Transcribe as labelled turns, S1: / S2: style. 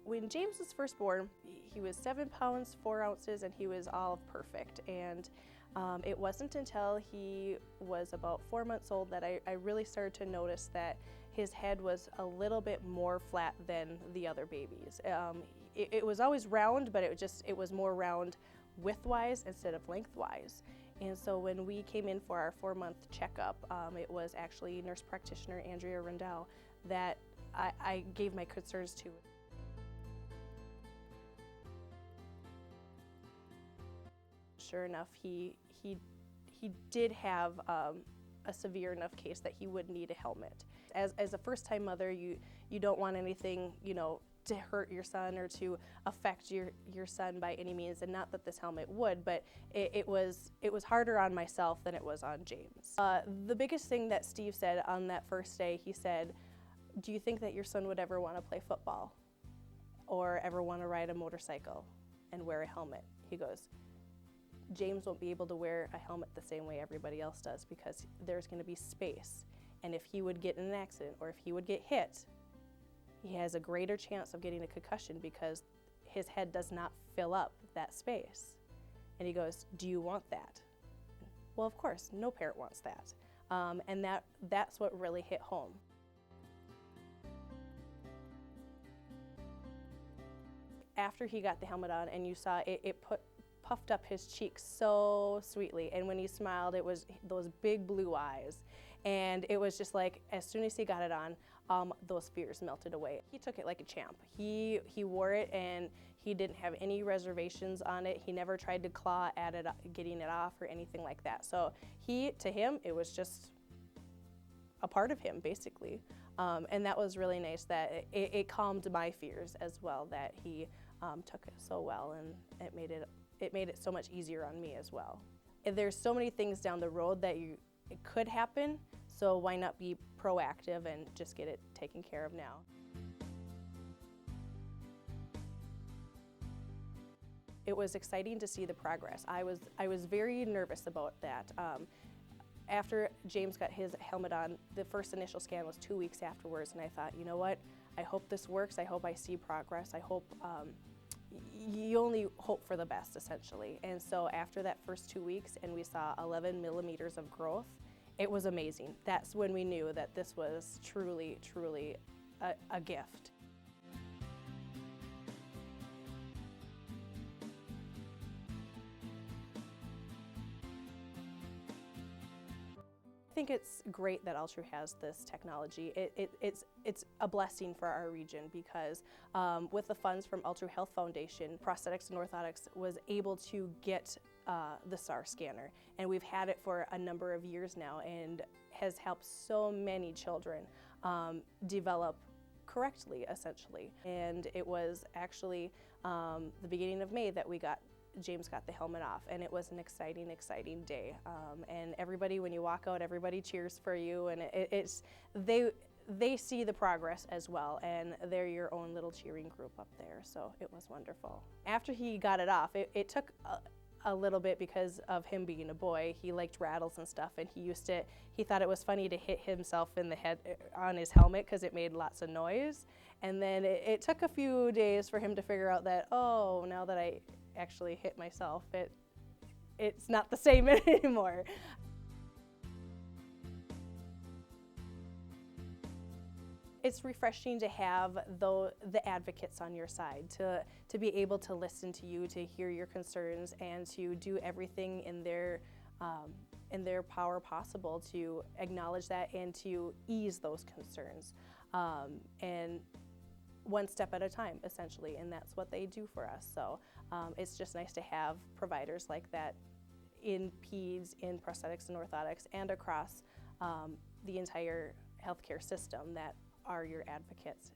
S1: When James was first born, he was 7 pounds, 4 ounces, and he was all perfect. And it wasn't until he was about 4 months old that I really started to notice that his head was a little bit more flat than the other babies. It was always round, but it was more round widthwise instead of lengthwise. And so when we came in for our 4-month checkup, it was actually nurse practitioner Andrea that I gave my concerns to. Sure enough, he did have a severe enough case that he would need a helmet. As a first-time mother, you don't want anything, to hurt your son or to affect your son by any means, and not that this helmet would, but it was harder on myself than it was on James. The biggest thing that Steve said on that first day, he said, "Do you think that your son would ever want to play football or ever want to ride a motorcycle and wear a helmet?" He goes, "James won't be able to wear a helmet the same way everybody else does because there's going to be space. And if he would get in an accident or if he would get hit, he has a greater chance of getting a concussion because his head does not fill up that space." And he goes, "Do you want that?" Well, of course, no parent wants that. And that's what really hit home. After he got the helmet on and you saw it puffed up his cheeks so sweetly, and when he smiled, it was those big blue eyes, and it was just like as soon as he got it on, those fears melted away. He took it like a champ. He wore it and he didn't have any reservations on it. He never tried to claw at it, getting it off or anything like that. So to him, it was just a part of him, basically, and that was really nice. That it calmed my fears as well. That he took it so well, and it made it so much easier on me as well. And there's so many things down the road that it could happen, so why not be proactive and just get it taken care of now? It was exciting to see the progress. I was very nervous about that. After James got his helmet on, the first initial scan was 2 weeks afterwards, and I thought, you know what? I hope this works. I hope I see progress. I hope you only hope for the best, essentially. And so after that first 2 weeks, and we saw 11 millimeters of growth, it was amazing. That's when we knew that this was truly, truly a gift. I think it's great that Altru has this technology. It's a blessing for our region because with the funds from Altru Health Foundation, Prosthetics and Orthotics was able to get the STARscanner, and we've had it for a number of years now and has helped so many children develop correctly, essentially. And it was actually the beginning of May that James got the helmet off, and it was an exciting, exciting day. And everybody, when you walk out, everybody cheers for you, and they see the progress as well, and they're your own little cheering group up there, so it was wonderful. After he got it off, it took a little bit because of him being a boy. He liked rattles and stuff, and he thought it was funny to hit himself in the head on his helmet because it made lots of noise. And then it took a few days for him to figure out that, oh, now that I actually hit myself, it's not the same anymore. It's refreshing to have the advocates on your side, to be able to listen to you, to hear your concerns, and to do everything in their power possible to acknowledge that and to ease those concerns. And one step at a time, essentially, and that's what they do for us. So it's just nice to have providers like that in peds, in prosthetics and orthotics, and across the entire healthcare system that are your advocates.